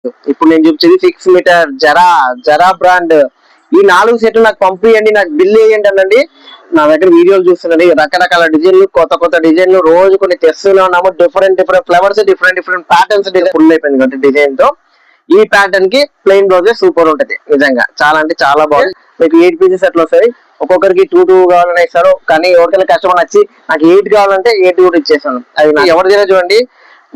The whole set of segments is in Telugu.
ఇప్పుడు నేను చూపించేది 6 మీటర్ జరా జరా బ్రాండ్. ఈ 4 సెట్లు నాకు పంపియండి, నాకు బిల్ వేయండి అనండి. నా దగ్గర వీడియోలు చూస్తున్నాండి, రకరకాల డిజైన్లు, కొత్త కొత్త డిజైన్లు రోజు కొన్ని తెస్తూనే ఉన్నాము. Different different flowers, different different patterns full అయిపోయింది కాబట్టి డిజైన్ తో. ఈ ప్యాటర్న్ కి ప్లెయిన్ బ్లౌజే సూపర్ ఉంటది నిజంగా, చాలా అంటే చాలా బాగుంది. మీకు 8 పీసెస్ అట్లా వస్తాయి, ఒక్కొక్కరికి 2 కావాలని ఇస్తారు. కానీ ఎవరికైనా కస్టమర్ నచ్చి నాకు 8 కావాలంటే 8 కూడా ఇచ్చేస్తాను. అది ఎవరి దగ్గర చూడండి,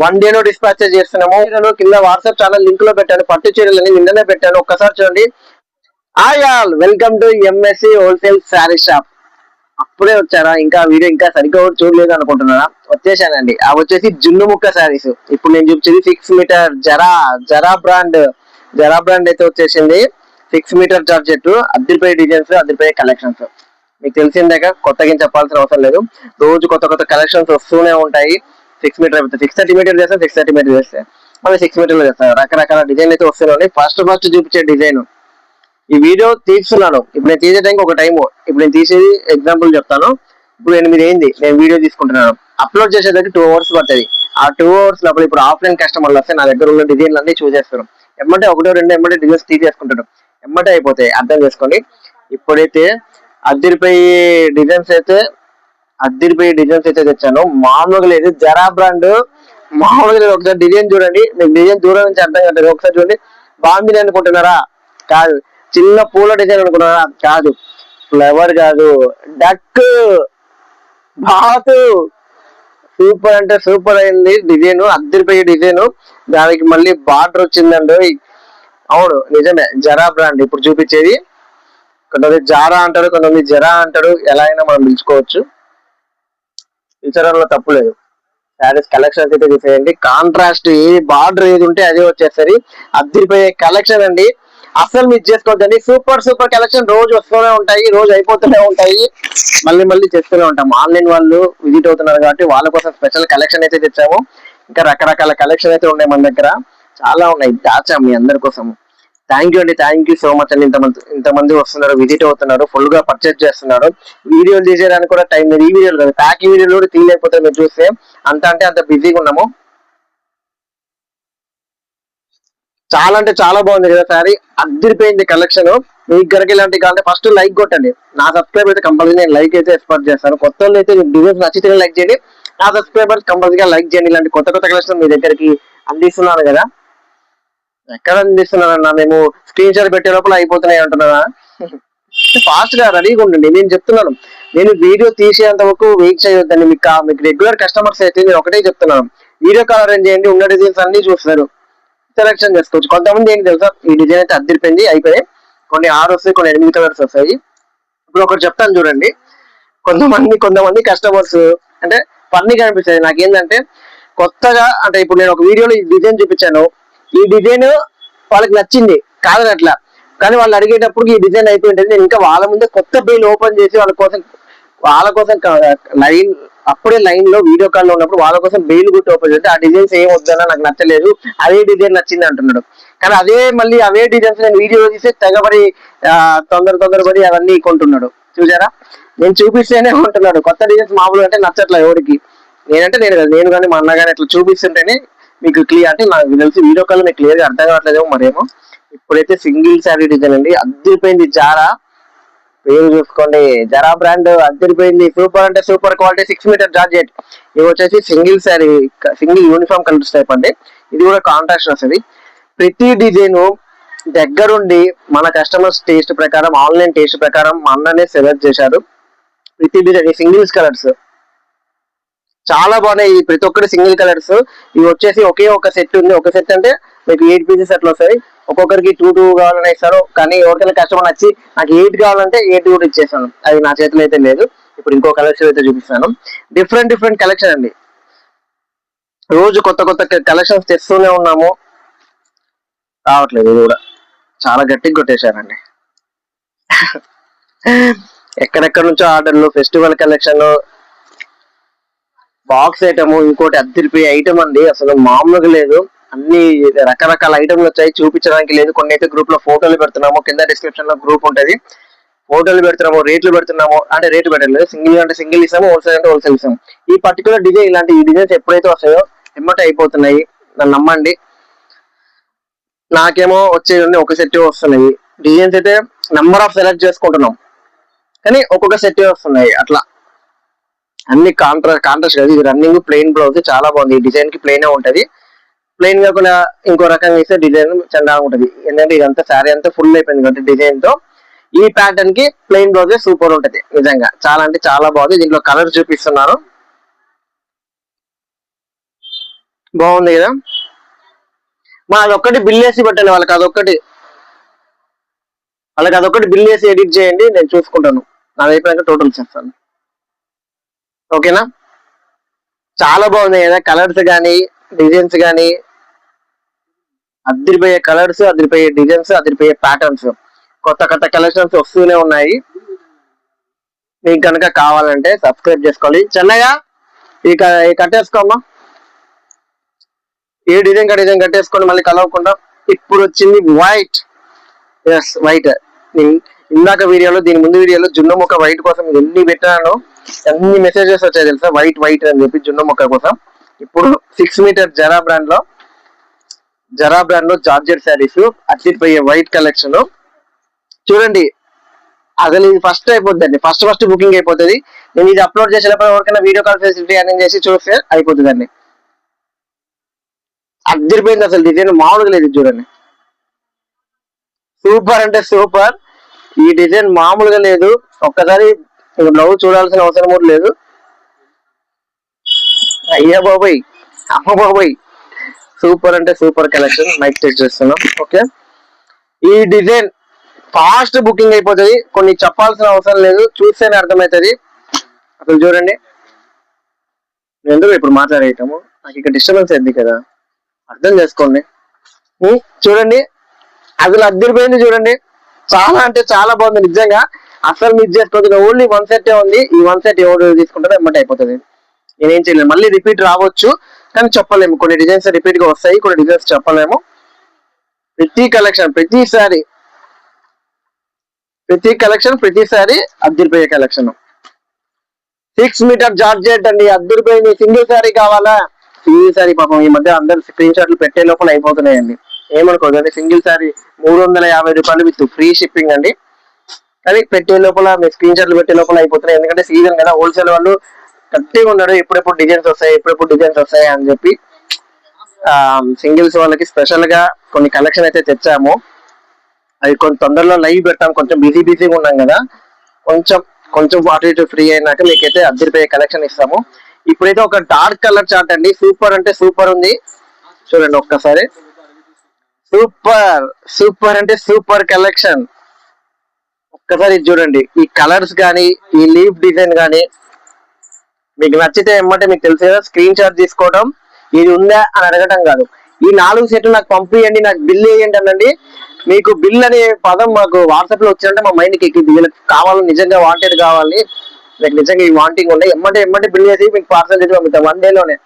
1 డేలో డిస్పాచ్ చేస్తున్నాము. కింద వాట్సాప్ ఛానల్ లింక్ లో పెట్టాను, పట్టు చీరలని నిన్ననే పెట్టాను, ఒక్కసారి చూడండి. Hi all, welcome to MSc wholesale sari shop. అప్పుడే వచ్చారా? ఇంకా వీడియో ఇంకా సరిగ్గా చూడలేదు అనుకుంటున్నారా? వచ్చేసానండి. అవి వచ్చేసి జున్ను ముక్క శారీస్. ఇప్పుడు నేను చూపించేది 6 మీటర్ జరా జరా బ్రాండ్. జరా బ్రాండ్ అయితే వచ్చేసింది. 6 మీటర్ జార్జెట్, అద్దరిపోయే డిజైన్స్, అద్దరిపోయే కలెక్షన్స్. మీకు తెలిసిందాక కొత్తగా చెప్పాల్సిన అవసరం లేదు. రోజు కొత్త కొత్త కలెక్షన్స్ వస్తూనే ఉంటాయి. 6 మీటర్ అయితే 630 మీటర్ చేస్తే 630 మీటర్ చేస్తే మళ్ళీ 6 మీటర్లు చేస్తారు. రకరకాల డిజైన్ అయితే వస్తున్నాయి. ఫస్ట్ చూపించే డిజైన్ ఈ వీడియో తీస్తున్నాను. ఇప్పుడు నేను తీసే టైంకి ఒక టైము. ఇప్పుడు నేను తీసేది ఎగ్జాంపుల్ చెప్తాను. ఇప్పుడు 8 అయింది, నేను వీడియో తీసుకుంటున్నాను. అప్లోడ్ చేసేదానికి 2 hours పడుతుంది. ఆ 2 hours లోపల ఇప్పుడు ఆఫ్లైన్ కస్టమర్లు వస్తే నా దగ్గర ఉన్న డిజైన్లు అన్ని చూసేస్తారు. ఎమ్మటే 1-2 ఎమ్మటే డిజైన్స్ తీసేసుకుంటాడు, ఎమ్మటే అయిపోతాయి. అర్థం చేసుకోండి. ఇప్పుడైతే అద్దరిపోయి డిజైన్స్ అయితే తెచ్చాను. మామూలుగా లేదు, జరా బ్రాండ్ మామూలుగా లేదు. ఒకసారి డిజైన్ చూడండి, మీకు డిజైన్ దూరం నుంచి అర్థం కాదు. ఒకసారి చూడండి. బాగుంది అనుకుంటున్నారా? కాదు. చిన్న పూల డిజైన్ అనుకున్నారా? కాదు. ఫ్లవర్ కాదు, డక్ బాతు. సూపర్ అంటే సూపర్ అయింది డిజైన్, అద్దరిపోయే డిజైన్. దానికి మళ్ళీ బార్డర్ వచ్చిందండి. అవును నిజమే, జరా బ్రాండ్ ఇప్పుడు చూపించేది. కొంతమంది జారా అంటారు, కొంతమంది జరా అంటారు. ఎలా అయినా మనం పిలుచుకోవచ్చు, విచారంలో తప్పు లేదు. శారీస్ కలెక్షన్స్ అయితే చూసేయండి. కాంట్రాస్ట్ ఏ బార్డర్ ఏది ఉంటే అదే వచ్చేసరి అద్దరిపోయే కలెక్షన్ అండి. అస్సలు మిస్ చేసుకోవద్దండి. సూపర్ సూపర్ కలెక్షన్ రోజు వస్తూనే ఉంటాయి, రోజు అయిపోతూనే ఉంటాయి. మళ్ళీ మళ్ళీ చేస్తూనే ఉంటాం. ఆన్లైన్ వాళ్ళు విజిట్ అవుతున్నారు కాబట్టి వాళ్ళ కోసం స్పెషల్ కలెక్షన్ అయితే తెచ్చాము. ఇంకా రకరకాల కలెక్షన్ అయితే ఉన్నాయి మన దగ్గర, చాలా ఉన్నాయి. దాచాము మీ అందరి కోసం. థ్యాంక్ యూ అండి, థ్యాంక్ యూ సో మచ్ అండి. ఇంతమంది వస్తున్నారు, విజిట్ అవుతున్నారు, ఫుల్ గా పర్చేజ్ చేస్తున్నారు. వీడియోలు తీసేయడానికి కూడా టైం లేదు. ఈ వీడియోలు కాదు, ప్యాకింగ్ వీడియోలు కూడా తీయలేకపోతే మీరు చూస్తే అంటే అంత బిజీగా ఉన్నాము. చాలా అంటే చాలా బాగుంది కదా సారీ, అద్దరిపోయింది కలెక్షన్. మీకు గనక ఇలాంటి కావాలంటే ఫస్ట్ లైక్ కొట్టండి. నా సబ్స్క్రైబర్ అయితే కంపల్సరీ నేను లైక్ అయితే ఎక్స్పెక్ట్ చేస్తాను. కొత్త వాళ్ళు అయితే డిజైన్స్ నచ్చితే లైక్ చేయండి. నా సబ్స్క్రైబర్స్ కంపల్సరీగా లైక్ చేయండి. ఇలాంటి కొత్త కొత్త కలెక్షన్ మీ దగ్గరికి అందిస్తున్నాను కదా. ఎక్కడ అందిస్తున్నారన్నా? మేము స్క్రీన్ షాట్ పెట్టే లోపల అయిపోతున్నాయి అంటున్నారా? ఫాస్ట్ గా రెడీగా ఉండండి. నేను చెప్తున్నాను, నేను వీడియో తీసేంత వరకు వెయిట్ చేయొద్దండి. మీకు రెగ్యులర్ కస్టమర్స్ అయితే నేను ఒకటే చెప్తున్నాను, వీడియో కాల్ అరేంజ్ చేయండి. ఉన్న డిజైన్స్ అన్ని చూస్తారు, సెలెక్షన్ చేసుకోవచ్చు. కొంతమంది ఏంటి తెలుసా, ఈ డిజైన్ అయితే అద్దరిపోయింది అయిపోయి కొన్ని 6 వస్తాయి, కొన్ని 8 కలర్స్ వస్తాయి. ఇప్పుడు ఒకటి చెప్తాను చూడండి. కొంతమంది కస్టమర్స్ అంటే ఫన్నీగా అనిపిస్తుంది నాకేంటంటే, కొత్తగా అంటే ఇప్పుడు నేను ఒక వీడియోలో ఈ డిజైన్ చూపించాను, ఈ డిజైన్ వాళ్ళకి నచ్చింది కాదని అట్లా, కానీ వాళ్ళు అడిగేటప్పుడు ఈ డిజైన్ అయిపోయింది. నేను ఇంకా వాళ్ళ ముందే కొత్త పేజ్ ఓపెన్ చేసి వాళ్ళ కోసం లైన్ అప్పుడే లైన్ లో వీడియో కాల్ లో ఉన్నప్పుడు వాళ్ళ కోసం బెయిల్ గుట్టి ఓపెన్ చేస్తే ఆ డిజైన్స్ ఏం వద్దన్నా నాకు నచ్చలేదు, అదే డిజైన్ నచ్చింది అంటున్నాడు. కానీ అవే డిజైన్స్ నేను వీడియో తీసి తెగబడి తొందరపడి అవన్నీ కొంటున్నాడు. చూసారా? నేను చూపిస్తేనే కొంటున్నాడు. కొత్త డిజైన్స్ మామూలుగా అంటే నచ్చట్లేదు ఎవరికి. నేను కానీ మా అన్న కానీ అట్లా చూపిస్తుంటేనే మీకు క్లియర్, అంటే నాకు తెలిసి వీడియో కాల్ మీకు క్లియర్ గా అర్థం కావట్లేదేమో మరేమో. ఇప్పుడైతే సింగిల్ శారీ డిజైన్ అండి, అద్దరిపోయింది. జారా పేరు చూసుకోండి, జరా బ్రాండ్ అద్దరిపోయింది. సూపర్ అంటే సూపర్ క్వాలిటీ 6 మీటర్ జార్జెట్. ఇవి వచ్చేసి single sari, single uniform colours type అండి. ఇది కూడా కాంట్రాస్ట్ వస్తుంది. ప్రతి డిజైన్ దగ్గరుండి మన కస్టమర్స్ టేస్ట్ ప్రకారం, ఆన్లైన్ టేస్ట్ ప్రకారం మా అన్ననే సెలెక్ట్ చేశారు. ప్రతి డిజైన్ సింగిల్స్ కలర్స్ చాలా బాగున్నాయి. ప్రతి ఒక్కటి సింగిల్ కలర్స్. ఇవి వచ్చేసి ఒకే ఒక సెట్ ఉంది. ఒక సెట్ అంటే మీకు 8 పీసెస్ అట్లా వస్తాయి. ఒక్కొక్కరికి 2 కావాలని ఇస్తారు. కానీ ఎవరికైనా కస్టమర్ నచ్చి నాకు 8 కావాలంటే 8 కూడా ఇచ్చేస్తాను. అది నా చేతిలో అయితే లేదు. ఇప్పుడు ఇంకో కలెక్షన్ అయితే చూపిస్తాను. డిఫరెంట్ కలెక్షన్ అండి. రోజు కొత్త కలెక్షన్స్ తెస్తూనే ఉన్నాము, రావట్లేదు. ఇది కూడా చాలా గట్టిగా కొట్టేశారండి. ఎక్కడెక్కడ నుంచో ఆర్డర్లు, ఫెస్టివల్ కలెక్షన్, బాక్స్ ఐటమ్, ఇంకోటి అద్దరిపోయే ఐటమ్ అండి. అసలు మామూలుగా లేదు. అన్ని రకరకాల ఐటమ్లు వచ్చాయి, చూపించడానికి లేదు. కొన్ని అయితే గ్రూప్ లో ఫోటోలు పెడుతున్నాము, కింద డిస్క్రిప్షన్ లో గ్రూప్ ఉంటది. ఫోటోలు పెడుతున్నాము, రేట్లు పెడుతున్నాము. అంటే రేట్లు పెట్టలేదు, సింగిల్ అంటే సింగిల్ ఇస్తాము, హోల్సేల్ అంటే హోల్సేల్ ఇస్తాము. ఈ పర్టికులర్ డిజైన్, ఈ డిజైన్స్ ఎప్పుడైతే వస్తాయో ఎమ్మటే అయిపోతున్నాయి, నన్ను నమ్మండి. నాకేమో వచ్చేవి ఒక సెట్ వస్తున్నాయి. డిజైన్స్ అయితే నెంబర్ ఆఫ్ సెలెక్ట్ చేసుకుంటున్నాం, కానీ ఒక్కొక్క సెట్ వస్తున్నాయి. అట్లా అన్ని కాంట్రాస్ట్ కదా. ఇది రన్నింగ్ ప్లెయిన్ బ్లౌజ్ చాలా బాగుంది. ఈ డిజైన్ కి ప్లెయిన్ ఉంటది. ప్లెయిన్ కాకుండా ఇంకో రకంగా ఇస్తే డిజైన్ చందాగా ఉంటది. ఎందుకంటే ఇదంతా శారీ అంతా ఫుల్ అయిపోయింది కాబట్టి డిజైన్ తో. ఈ ప్యాటర్న్ కి ప్లెయిన్ బ్లౌజ్ సూపర్ ఉంటది. నిజంగా చాలా అంటే చాలా బాగుంది. దీంట్లో కలర్ చూపిస్తున్నాను. బాగుంది కదా. మా అదొక్కటి బిల్ వేసి పెట్టండి వాళ్ళకి అదొక్కటి బిల్ వేసి ఎడిట్ చేయండి, నేను చూసుకుంటాను. నాది అయిపోయాక టోటల్ చేస్తాను. ఓకేనా. చాలా బాగుంది కదా. కలర్స్ కానీ డిజైన్స్ కానీ అదిరిపోయే కలర్స్, అదిరిపోయే డిజైన్స్, అదిరిపోయే ప్యాటర్న్స్, కొత్త కొత్త కలెక్షన్స్ వస్తూనే ఉన్నాయి. మీకు కనుక కావాలంటే సబ్స్క్రైబ్ చేసుకోవాలి. చెన్నయ్య ఈ కట్టేసుకోమ్మా. ఏ డిజైన్ కట్టేసుకొని మళ్ళీ కలవకుండా. ఇప్పుడు వచ్చింది వైట్. Yes white. ఇందాక వీడియోలో, దీని ముందు వీడియోలో జున్ను మొక్క వైట్ కోసం ఎన్ని పెట్టాను, ఎన్ని మెసేజెస్ వచ్చాయి తెలుసా, వైట్ వైట్ అని చెప్పి జున్ను మొక్క కోసం. ఇప్పుడు 6 మీటర్ జరా బ్రాండ్ లో జార్జెట్ శారీస్ అట్లిపోయే వైట్ కలెక్షన్ చూడండి. అసలు ఇది ఫస్ట్ అయిపోద్దండి. ఫస్ట్ బుకింగ్ అయిపోతుంది. నేను ఇది అప్లోడ్ చేసేటప్పుడు ఎవరికైనా వీడియో కాల్ ఫెసిలిటీ అరేంజ్ చేసి చూస్తే అయిపోతుందండి. అదిరిపోయింది అసలు. డిజైన్ మామూలుగా లేదు. చూడండి, సూపర్ అంటే సూపర్. ఈ డిజైన్ మామూలుగా లేదు. ఒక్కసారి బ్లౌజ్ చూడాల్సిన అవసరం కూడా లేదు. అయ్యా బాబాయ్, అమ్మ బాబాయ్, సూపర్ అంటే సూపర్ కలెక్షన్. మైక్ టెస్ట్ చేస్తున్నాం. ఓకే, ఈ డిజైన్ ఫాస్ట్ బుకింగ్ అయిపోతుంది. కొన్ని చెప్పాల్సిన అవసరం లేదు, చూస్తేనే అర్థమవుతుంది. అసలు చూడండి, ఎందుకు ఇప్పుడు మాట్లాడేయటము, నాకు ఇక్కడ డిస్టర్బెన్స్ అయింది కదా, అర్థం చేసుకోండి. చూడండి, అసలు అద్దరిపోయింది. చూడండి, చాలా అంటే చాలా బాగుంది నిజంగా. అసలు మిస్ చేసుకోవద్దు. ఓన్లీ 1 సెట్ ఉంది. ఈ 1 సెట్ ఎవరు తీసుకుంటారో ఎమ్మటే అయిపోతుంది. నేనేం చేయలేము. మళ్ళీ రిపీట్ రావచ్చు, కానీ చెప్పలేము. కొన్ని డిజైన్స్ రిపీట్ గా వస్తాయి, కొన్ని డిజైన్స్ చెప్పలేము. ప్రతి కలెక్షన్, ప్రతిసారి అద్దరిపోయే కలెక్షన్. 6 మీటర్ జార్జెట్ అండి, అద్దరిపోయింది. సింగిల్ శారీ కావాలా? సింగిల్ శారీ పాపం ఈ మధ్య అందరు స్క్రీన్ షాట్లు పెట్టే లోపల అయిపోతున్నాయండి. ఏమనుకోదండి, సింగిల్ శారీ 350 రూపాయలు విత్ ఫ్రీ షిప్పింగ్ అండి. కానీ పెట్టే లోపల, మీ స్క్రీన్ షాట్లు పెట్టే లోపల అయిపోతున్నాయి. ఎందుకంటే సీజన్ కదా, హోల్సేల్ వాళ్ళు గట్టిగా ఉన్నాడు. ఎప్పుడెప్పుడు డిజైన్స్ వస్తాయి అని చెప్పి సింగిల్స్ వాళ్ళకి స్పెషల్ గా కొన్ని కలెక్షన్ అయితే తెచ్చాము. అది కొంచెం తొందరలో లైవ్ పెడతాం. కొంచెం బిజీగా ఉన్నాం కదా, కొంచెం అటు ఇటు ఫ్రీ అయినాక మీకైతే అద్దరిపోయే కలెక్షన్ ఇస్తాము. ఇప్పుడైతే ఒక డార్క్ కలర్ చార్ట్ అండి, సూపర్ అంటే సూపర్ ఉంది. చూడండి ఒక్కసారి, సూపర్ అంటే సూపర్ కలెక్షన్. ఒక్కసారి చూడండి, ఈ కలర్స్ కానీ, ఈ లీఫ్ డిజైన్ కానీ మీకు నచ్చితే ఏమంటే మీకు తెలుసు కదా, స్క్రీన్ షాట్ తీసుకోవడం, ఇది ఉందా అని అడగటం కాదు. ఈ 4 సెట్లు నాకు పంపియండి, నాకు బిల్ వేయండి అనండి. మీకు బిల్ అనే పదం మాకు వాట్సాప్ లో వచ్చిందంటే మా మైండ్కి ఎక్కింది. వీళ్ళకి కావాలి, నిజంగా వాంటెడ్ కావాలి, మీకు నిజంగా ఈ వాంటింగ్ ఉన్నాయి, ఎమ్మటే బిల్ చేసి మీకు పార్సల్ చేసి పంపిస్తాం 1 డేలోనే.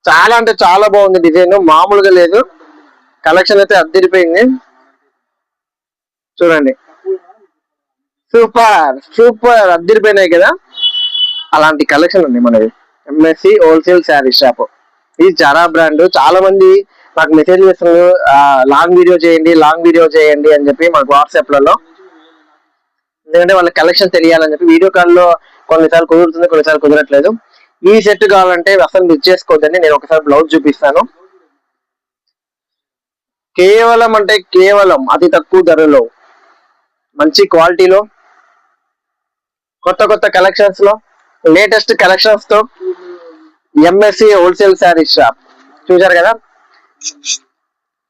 చాలా అంటే చాలా బాగుంది. డిజైన్ మామూలుగా లేదు. కలెక్షన్ అయితే అద్దరిపోయింది. చూడండి, సూపర్ అద్దరిపోయినాయి కదా. అలాంటి కలెక్షన్ ఉంది మనది. MSc wholesale sari shop. ఇది జరా బ్రాండ్. చాలా మంది నాకు మెసేజ్ చేస్తున్నారు, లాంగ్ వీడియో చేయండి అని చెప్పి మాకు వాట్సాప్ లలో. ఎందుకంటే వాళ్ళ కలెక్షన్ తెలియాలని చెప్పి. వీడియో కాల్లో కొన్నిసార్లు కుదురుతుంది, కొన్నిసార్లు కుదరట్లేదు. ఈ సెట్ కావాలంటే అసలు మిస్ చేసుకోవద్దండి. నేను ఒకసారి బ్లౌజ్ చూపిస్తాను. కేవలం అతి తక్కువ ధరలో, మంచి క్వాలిటీలో, కొత్త కలెక్షన్స్ లో, లేటెస్ట్ కలెక్షన్స్ తో ఎంఎస్సి హోల్సేల్ శారీ షాప్. చూసారు కదా,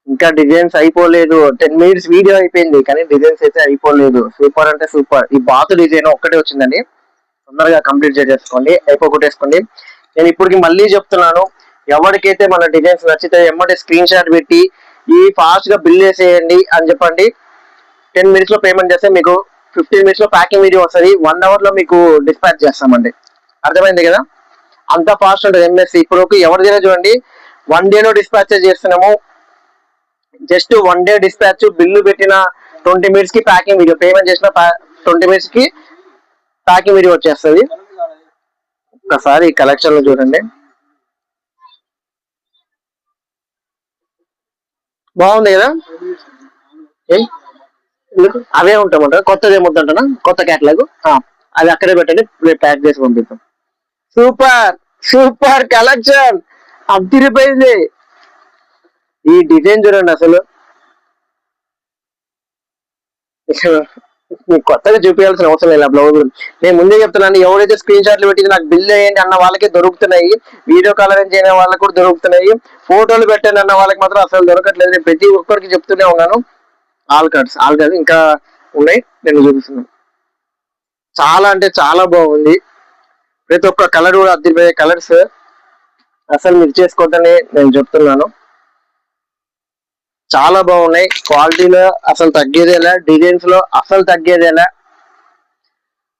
ఇంకా డిజైన్స్ అయిపోలేదు. 10 మినిట్స్ వీడియో అయిపోయింది, కానీ డిజైన్స్ అయితే అయిపోలేదు. సూపర్ అంటే సూపర్. ఈ బాత్ డిజైన్ ఒక్కటే వచ్చిందండి, తొందరగా కంప్లీట్ చేసేసుకోండి, అయిపోగొట్టేసుకోండి. నేను ఇప్పటికి మళ్ళీ చెప్తున్నాను, ఎవరికైతే మన డిజైన్స్ నచ్చితే ఎమ్మటే స్క్రీన్ షాట్ పెట్టి ఈ ఫాస్ట్ గా బిల్ వేసేయండి అని చెప్పండి. 10 మినిట్స్ లో పేమెంట్ చేస్తే మీకు 15 మినిట్స్ లో ప్యాకింగ్ వీడియో వస్తుంది. 1 అవర్ లో మీకు డిస్పాచ్ చేస్తామండి. అర్థమైంది కదా, అంత ఫాస్ట్ ఉంటుంది ఎంఎస్సి. ఇప్పుడు ఎవరిదైనా చూడండి, 1 డేలో డిస్పాచ్ చేస్తున్నాము. Just 1 day dispatch. బిల్లు పెట్టిన 20 మినిట్స్ కి ప్యాకింగ్ వీడియో, పేమెంట్ చేసిన 20 మినిట్స్ కి ప్యాకింగ్ వీడియో వచ్చేస్తుంది. ఒక్కసారి ఈ కలెక్షన్ లో చూడండి, బాగుంది కదా. ఏం ఎందుకు అవే ఉంటామంటారా? కొత్తది ఏమొద్దంటానా? కొత్త క్యాటలాగ్ అది అక్కడే పెట్టండి, ప్యాక్ చేసి పంపిస్తాం. సూపర్ సూపర్ కలెక్షన్, అదిరిపోయింది. ఈ డిజైన్ చూడండి అసలు. మీకు కొత్తగా చూపించాల్సిన అవసరం లేదు బ్లౌజ్. నేను ముందే చెప్తున్నాను, ఎవరైతే స్క్రీన్ షాట్లు పెట్టి నాకు బిల్ వేయండి అన్న వాళ్ళకి దొరుకుతున్నాయి, వీడియో కాలరింగ్ చేయని వాళ్ళకి కూడా దొరుకుతున్నాయి, ఫోటోలు పెట్టండి అన్న వాళ్ళకి మాత్రం అసలు దొరకట్లేదు. నేను ప్రతి ఒక్కరికి చెప్తూనే ఉన్నాను. ఆల్ కార్డ్స్ ఇంకా ఉన్నాయి, నేను చూపిస్తున్నాను. చాలా అంటే చాలా బాగుంది. ప్రతి ఒక్క కలర్ కూడా అద్దరిపోయే కలర్స్, అసలు మిస్ చేసుకోవద్దని నేను చెప్తున్నాను. చాలా బాగున్నాయి. క్వాలిటీలో అసలు తగ్గేదేలా, డిజైన్స్ లో అసలు తగ్గేదేలా.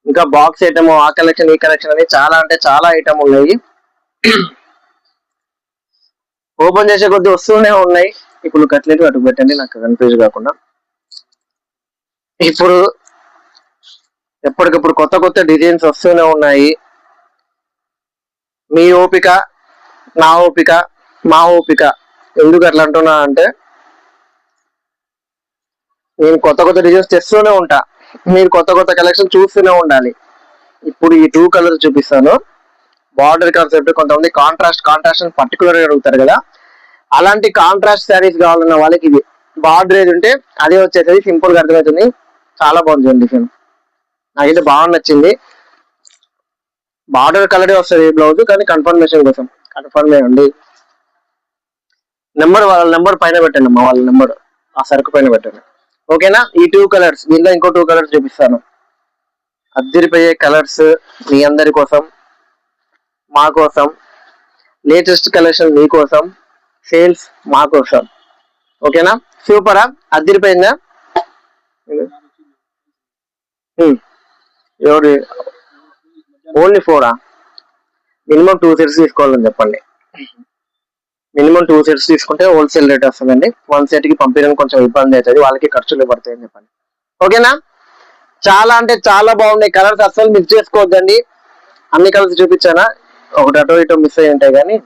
ఇంకా బాక్స్ ఐటమ్, ఆ కలెక్షన్ ఈ కలెక్షన్ అని చాలా అంటే చాలా ఐటమ్ ఉన్నాయి. ఓపెన్ చేసే కొద్ది వస్తూనే ఉన్నాయి. ఇప్పుడు కట్లెట్ అటు పెట్టండి, నాకు కన్ఫ్యూజ్ కాకుండా. ఇప్పుడు ఎప్పటికప్పుడు కొత్త కొత్త డిజైన్స్ వస్తూనే ఉన్నాయి. మీ ఓపిక, నా ఓపిక, మా ఓపిక. ఎందుకు అట్లా అంటున్నా అంటే, నేను కొత్త కొత్త డిజైన్స్ తెస్తూనే ఉంటా, మీరు కొత్త కొత్త కలెక్షన్ చూస్తూనే ఉండాలి. ఇప్పుడు ఈ 2 కలర్స్ చూపిస్తాను. బార్డర్ కాన్సెప్ట్, కొంతమంది కాంట్రాస్ట్ అని పర్టికులర్ గా అడుగుతారు కదా, అలాంటి కాంట్రాస్ట్ శారీస్ కావాలన్న వాళ్ళకి ఇది బార్డర్ ఏది ఉంటే అదే వచ్చేసరికి సింపుల్ గా అర్థమవుతుంది. చాలా బాగుంది డిజైన్, నాకైతే బాగా నచ్చింది. బార్డర్ కలరే వస్తుంది బ్లౌజ్, కానీ కన్ఫర్మేషన్ కోసం కన్ఫర్మ్ అండి. వాళ్ళ నెంబర్ పైన పెట్టండి అమ్మా, వాళ్ళ నెంబర్ ఆ సరుకు పైన పెట్టండి. ఓకేనా. ఈ 2 కలర్స్, దీంట్లో ఇంకో 2 కలర్స్ చూపిస్తాను. అద్దరిపోయే కలర్స్ మీ అందరి కోసం, మా కోసం, లేటెస్ట్ కలెక్షన్ మీకోసం, సేల్స్ మా కోసం. ఓకేనా. సూపరా, అద్దరిపోయిందా. ఎవరు ఓన్లీ 4 మినిమం 2 సెట్స్ తీసుకోవాలని చెప్పండి. మినిమం 2 సెట్స్ తీసుకుంటే హోల్సేల్ రేట్ వస్తుందండి. 1 సెట్ కి పంపించడానికి కొంచెం ఇబ్బంది అవుతుంది, వాళ్ళకి ఖర్చులు పడతాయని చెప్పండి. ఓకేనా. చాలా అంటే చాలా బాగున్నాయి కలర్స్, అస్సలు మిస్ చేసుకోవద్దండి. అన్ని కలర్స్ చూపించానా, ఒకటి అటో ఇటో మిస్ అయ్యి ఉంటాయి, కానీ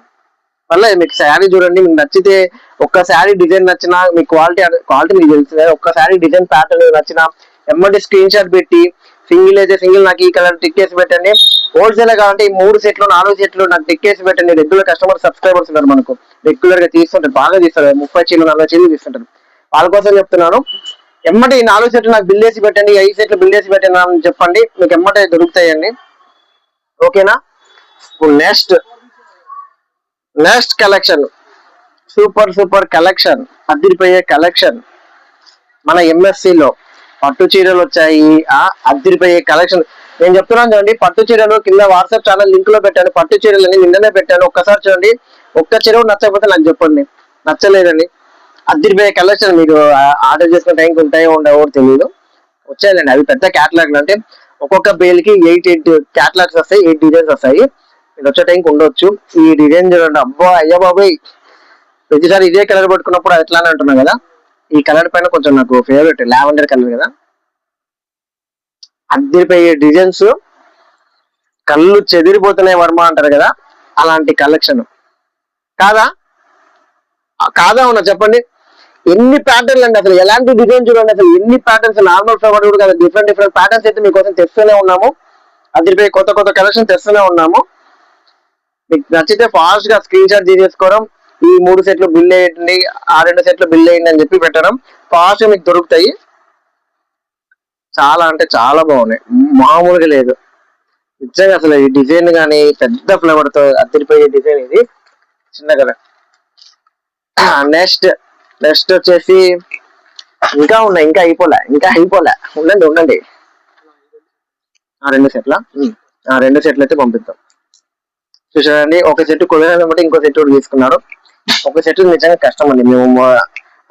పర్లేదు. మీకు శారీ చూడండి, మీకు నచ్చితే ఒక్క శారీ డిజైన్ నచ్చినా, మీ క్వాలిటీ మీకు తెలుస్తుంది. ఒక్క శారీ డిజైన్ ప్యాటర్న్ నచ్చినా ఎమ్మటి స్క్రీన్ షాట్ పెట్టి, సింగిల్ అయితే సింగిల్ నాకు ఈ కలర్ టిక్ చేసి పెట్టండి. హోల్సేల్ కావాలంటే ఈ 3 సెట్లు 4 సెట్లు నాకు టిక్ చేసి పెట్టండి. రెగ్యులర్ కస్టమర్ సబ్స్క్రైబర్స్ ఉన్నారు మనకు, రెగ్యులర్ గా తీస్తుంటారు, బాగా తీస్తారు, 30 చీలు 40 చీలు తీస్తుంటారు. వాళ్ళ కోసం చెప్తున్నాను, ఎమ్మటి 4 సెట్లు నాకు బిల్ వేసి పెట్టండి, 5 సెట్లు బిల్ వేసి పెట్టండి అని చెప్పండి, మీకు ఎమ్మటే దొరుకుతాయండి. ఓకేనా. నెక్స్ట్ కలెక్షన్, సూపర్ కలెక్షన్, అదిరిపోయే కలెక్షన్. మన ఎంఎస్సి లో పట్టు చీరలు వచ్చాయి. అదిరిపోయే కలెక్షన్. నేను చెప్తున్నాను చూడండి, పట్టు చీరలు కింద వాట్సాప్ ఛానల్ లింక్ లో పెట్టాను. పట్టు చీరలు అని నిన్ననే పెట్టాను, ఒక్కసారి చూడండి. ఒక్క చీర నచ్చకపోతే నాకు చెప్పండి, నచ్చలేదండి. అదిరిపోయే కలెక్షన్. మీరు ఆర్డర్ చేసుకున్న టైంకి ఉంటాయో ఉండవో తెలియదు, వచ్చాయండి. అవి పెద్ద క్యాటలాగ్ అంటే ఒక్కొక్క బేల్ కి 8 క్యాటలాగ్స్ వస్తాయి, 8 డిజైన్స్ వస్తాయి. మీరు వచ్చే టైంకి ఉండొచ్చు. ఈ డిజైన్ చూడండి, అబ్బా అయ్యా బాబాయ్. ప్రతిసారి ఇదే కలర్ పట్టుకున్నప్పుడు ఎట్లానే అంటున్నా కదా, ఈ కలర్ పైన కొంచెం నాకు ఫేవరెట్ లావెండర్ కలర్ కదా. అద్దరిపోయే డిజైన్స్, కళ్ళు చెదిరిపోతున్నాయి వర్మ అంటారు కదా, అలాంటి కలెక్షన్. కాదా కాదా ఉన్నా చెప్పండి. ఎన్ని ప్యాటర్న్లు అండి, అసలు ఎలాంటి డిజైన్ చూడండి, అసలు ఎన్ని ప్యాటర్న్స్. నార్మల్ ఫ్లవర్ కూడా కదా, డిఫరెంట్ ప్యాటర్న్స్ అయితే మీకోసం తెస్తూనే ఉన్నాము. అదిరిపోయే కొత్త కలెక్షన్ తెస్తూనే ఉన్నాము. మీకు నచ్చితే ఫాస్ట్ గా స్క్రీన్ షాట్ తీసేసుకోవడం, ఈ 3 సెట్లు బిల్ వేయండి, ఆ 2 సెట్లు బిల్ వేయండి అని చెప్పి పెట్టడం, ఫాస్ట్ గా మీకు దొరుకుతాయి. చాలా అంటే చాలా బాగున్నాయి, మామూలుగా లేదు నిజంగా. అసలు ఈ డిజైన్ కానీ పెద్ద ఫ్లవర్ తో అద్దరిపోయే డిజైన్ ఇది, చిన్న కదా. నెక్స్ట్ వచ్చేసి ఇంకా ఉన్నాయి, ఇంకా అయిపోలే. ఉండండి. ఆ 2 సెట్ల ఆ 2 సెట్లు అయితే పంపిద్దాం. చూసారండి, ఒక సెట్ కుదరదు బట్టి ఇంకో సెట్ కూడా తీసుకున్నాడు. ఒక సెట్ నిజంగా కష్టం అండి. మేము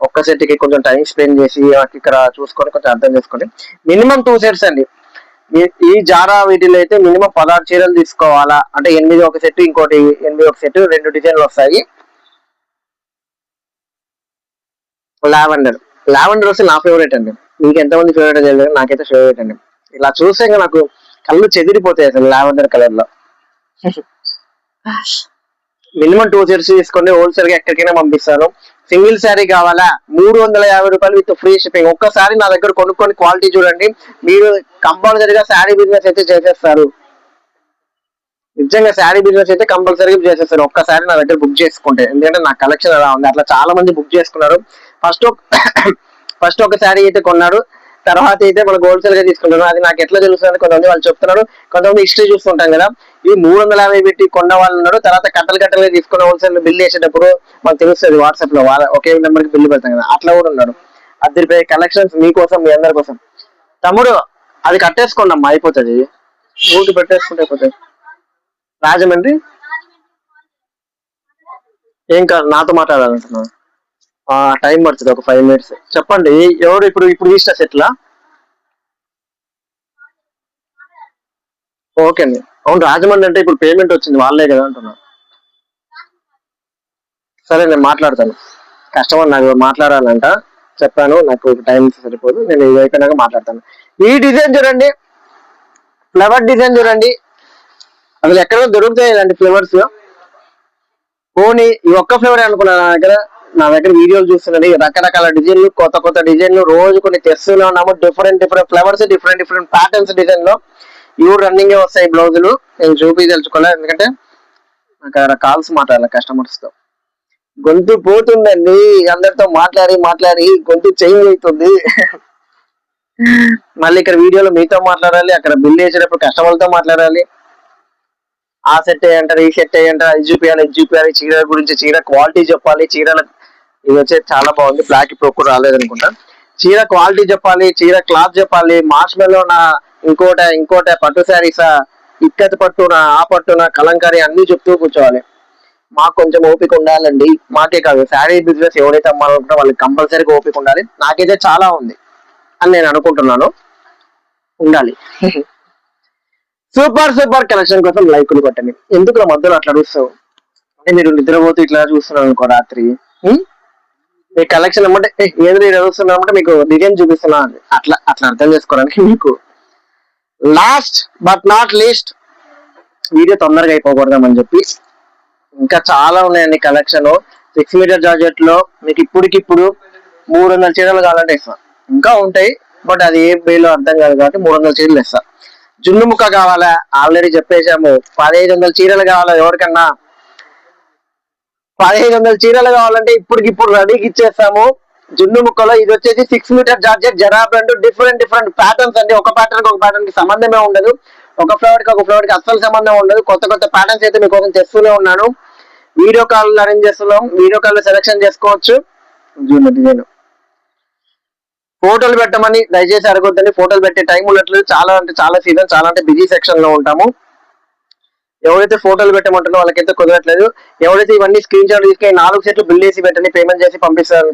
ఒక్క సెట్ కి కొంచెం టైం స్పెండ్ చేసి ఇక్కడ చూసుకొని కొంచెం అర్థం చేసుకోండి. మినిమం 2 సెట్స్ అండి. ఈ జారా వీటిలో అయితే మినిమం 16 చీరలు తీసుకోవాలా అంటే 8 ఒక సెట్, ఇంకోటి 8 ఒక సెట్, 2 డిజైన్లు వస్తాయి. లావెండర్ వస్తే నా ఫేవరెట్ అండి. మీకు ఎంతమంది ఫేవరెట్ తెలియదు, నాకైతే ఫేవరెట్ అండి. ఇలా చూస్తే ఇంకా నాకు కళ్ళు చెదిరిపోతాయి అసలు లావెండర్ కలర్ లో. మినిమం 2 సెట్స్ తీసుకోండి, హోల్సేల్ గా ఎక్కడికైనా పంపిస్తాను. సింగిల్ శారీ కావాలా 350 రూపాయలు విత్ ఫ్రీ షిప్పింగ్. ఒక్కసారి నా దగ్గర కొనుక్కొని క్వాలిటీ చూడండి, మీరు కంపల్సరీగా శారీ బిజినెస్ అయితే చేసేస్తారు. నిజంగా శారీ బిజినెస్ అయితే కంపల్సరీగా చేసేస్తారు ఒక్కసారి నా దగ్గర బుక్ చేసుకుంటే. ఎందుకంటే నా కలెక్షన్ అలా ఉంది, అట్లా చాలా మంది బుక్ చేసుకున్నారు. ఫస్ట్ ఫస్ట్ ఒక శారీ అయితే కొన్నారు, తర్వాత అయితే మనకు హోల్సేల్ గా తీసుకుంటున్నాను. అది నాకు ఎట్లా తెలుస్తుంది, కొంతమంది వాళ్ళు చెప్తున్నారు, కొంతమంది హిస్టరీ చూస్తుంటాం కదా, ఈ 350 పెట్టి కొన్న వాళ్ళు ఉన్నారు. తర్వాత కట్టలుగా తీసుకున్న హోల్సేల్ బిల్ చేసేటప్పుడు మాకు తెలుస్తుంది వాట్సాప్ లో, ఒకే నెంబర్ కి బిల్లు పెడతాం కదా, అట్లా కూడా ఉన్నాడు. అది కలెక్షన్స్ మీకోసం, మీ అందరి కోసం. తమ్ముడు అది కట్టేసుకోండి అమ్మా, అయిపోతుంది, ఊరికి పెట్టేసుకుంటే అయిపోతుంది. రాజమండ్రి ఏం కాదు, నాతో మాట్లాడాలంటున్నా. టైం పడుతుంది, ఒక 5 minutes. చెప్పండి, ఎవరు ఇప్పుడు ఇప్పుడు తీసిన సెట్లా? ఓకే అండి. అవును, రాజమండ్రి అంటే ఇప్పుడు పేమెంట్ వచ్చింది వాళ్ళే కదా అంటున్నా. సరే నేను మాట్లాడతాను, కస్టమర్ నాకు మాట్లాడాలంట, చెప్పాను నాకు టైం సరిపోదు, నేను ఇది అయిపోయినాక మాట్లాడతాను. ఈ డిజైన్ చూడండి, ఫ్లవర్ డిజైన్ చూడండి, అసలు ఎక్కడ దొరుకుతాయి ఇలాంటి ఫ్లవర్స్. పోనీ ఈ ఒక్క ఫ్లేవర్ అనుకున్నా, నా దగ్గర వీడియోలు చూస్తున్నది, రకరకాల డిజైన్లు, కొత్త కొత్త డిజైన్లు రోజు కొన్ని తెస్తూనే ఉన్నాము. Different different flowers, different different patterns design లో ఇవి రన్నింగ్ వస్తాయి. బ్లౌజులు నేను తెలుసుకోలేదు, ఎందుకంటే నాకు అక్కడ కాల్స్ మాట్లాడాలి కస్టమర్స్ తో. గొంతు పోతుందండి, అందరితో మాట్లాడి మాట్లాడి గొంతు చేంజ్ అవుతుంది. మళ్ళీ ఇక్కడ వీడియోలో మీతో మాట్లాడాలి, అక్కడ బిల్ వేసేటప్పుడు కస్టమర్లతో మాట్లాడాలి. ఆ సెట్ అయ్యంటారు, ఈ సెట్ అయ్యంటారు, అది చూపించాలి, ఇది చూపించాలి, చీర గురించి, చీర క్వాలిటీ చెప్పాలి. చీరల ఇది వచ్చేది చాలా బాగుంది, బ్లాక్ ఇప్పుడు ఒక్కరు రాలేదనుకుంటా. చీర క్వాలిటీ చెప్పాలి, చీర క్లాత్ చెప్పాలి. మార్ష్మెల్లో నా ఇంకోట పట్టు శారీసా, ఇక్కత పట్టున, ఆ పట్టున, కలంకారీ అన్ని చెప్తూ కూర్చోవాలి. మాకు కొంచెం ఓపిక ఉండాలండి, మాకే కాదు శారీ బిజినెస్ ఎవరైతే అమ్మాలనుకుంటారో వాళ్ళకి కంపల్సరీగా ఓపిక ఉండాలి. నాకైతే చాలా ఉంది అని నేను అనుకుంటున్నాను, ఉండాలి. సూపర్ సూపర్ కలెక్షన్ కోసం లైకులు కొట్టండి. ఎందుకు మధ్యలో అట్లా అడుస్తావు అంటే, మీరు నిద్రపోతూ ఇట్లా చూస్తున్నారు అనుకో రాత్రి, మీ కలెక్షన్ అమ్మంటే ఏదో చదువుతున్నామంటే మీకు డిజైన్ చూపిస్తున్నా, అట్లా అట్లా అర్థం చేసుకోవడానికి. మీకు last but not least, video తొందరగా అయిపోకూడదామని చెప్పి ఇంకా చాలా ఉన్నాయండి కలెక్షన్. 6 మీటర్ జార్జెట్ లో మీకు ఇప్పటికిప్పుడు 300 చీరలు కావాలంటే ఇస్తాం. ఇంకా ఉంటాయి, బట్ అది ఏ వేలో అర్థం కాదు కాబట్టి 300 చీరలు ఇస్తాం. జున్ను ముక్క కావాలా, ఆల్రెడీ చెప్పేసాము. 1500 చీరలు కావాలా ఎవరికన్నా, 1500 చీరలు కావాలంటే ఇప్పటికిప్పుడు రెడీకి ఇచ్చేస్తాము. జున్ను ముక్కలో ఇది వచ్చేసి 6 మీటర్ జార్జెట్ జరా బ్రాండ్, డిఫరెంట్ డిఫరెంట్ ప్యాటర్న్స్ అండి. ఒక ప్యాటర్న్ కి ఒక ప్యాటర్న్ కి సంబంధమే ఉండదు, ఒక ఫ్లవర్ కి ఒక ఫ్లవర్ కి అస్సలు సంబంధం ఉండదు. కొత్త కొత్త ప్యాటర్న్స్ అయితే మీకోసం తెస్తూనే ఉన్నాను. వీడియో కాల్ అరేంజ్ చేస్తున్నాం, వీడియో కాల్ సెలెక్షన్ చేసుకోవచ్చు. డిజైన్ ఫోటోలు పెట్టమని దయచేసి అడగొద్దండి, ఫోటోలు పెట్టే టైం ఉండట్లేదు. చాలా అంటే చాలా సీజన్, చాలా అంటే బిజీ సెక్షన్ లో ఉంటాము. ఎవరైతే ఫోటోలు పెట్టమంటున్నా వాళ్ళకైతే కుదరట్లేదు. ఎవరైతే ఇవన్నీ స్క్రీన్ షాట్ తీసుకొని 4 సెట్లు బిల్ చేసి పెట్టండి, పేమెంట్ చేసి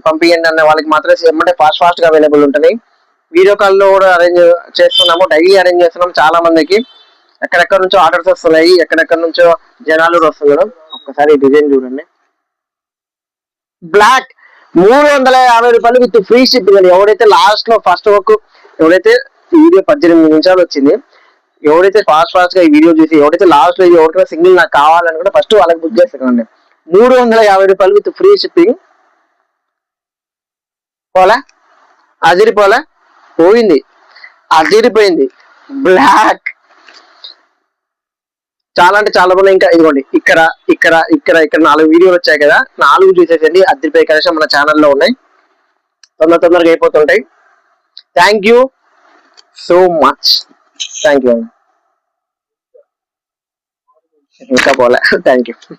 పంపించండి అన్న వాళ్ళకి మాత్రమే ఏమంటే ఫాస్ట్ గా అవైలబుల్ ఉంటుంది. వీడియో కాల్ లో కూడా అరేంజ్ చేస్తున్నాము, డైలీ అరేంజ్ చేస్తున్నాం. చాలా మందికి ఎక్కడెక్కడ నుంచో ఆర్డర్స్ వస్తున్నాయి, ఎక్కడెక్కడ నుంచో జనాలు వస్తున్నారు. ఒక్కసారి డిజైన్ చూడండి, బ్లాక్ 350 రూపాయలు విత్ ఫ్రీ షిప్పింగ్ అండి. ఎవరైతే లాస్ట్ లో ఫస్ట్ వర్క్, ఎవరైతే వీడియో 18 నిమిషాలు వచ్చింది, ఎవరైతే ఫాస్ట్ గా ఈ వీడియో చూసి ఎవరైతే లాస్ట్ లో ఎవరికైనా సింగిల్ నాకు కావాలనుకుంటే ఫస్ట్ వాళ్ళకి బుక్ చేస్తానండి. 350 రూపాయలు విత్ ఫ్రీ షిప్పింగ్. పోలా అదిరిపోలా, పోయింది, అదిరిపోయింది. బ్లాక్ చాలా అంటే చాలా బాగున్నాయి. ఇంకా ఇదిగోండి, ఇక్కడ ఇక్కడ ఇక్కడ ఇక్కడ 4 వీడియోలు వచ్చాయి కదా, 4 చూసేసండి. అదిరిపోయే కలెక్షన్ మన ఛానల్లో ఉన్నాయి, తొందరగా అయిపోతుంటాయి. Thank you so much, thank you. ఇంకా పోలే, థ్యాంక్ యూ.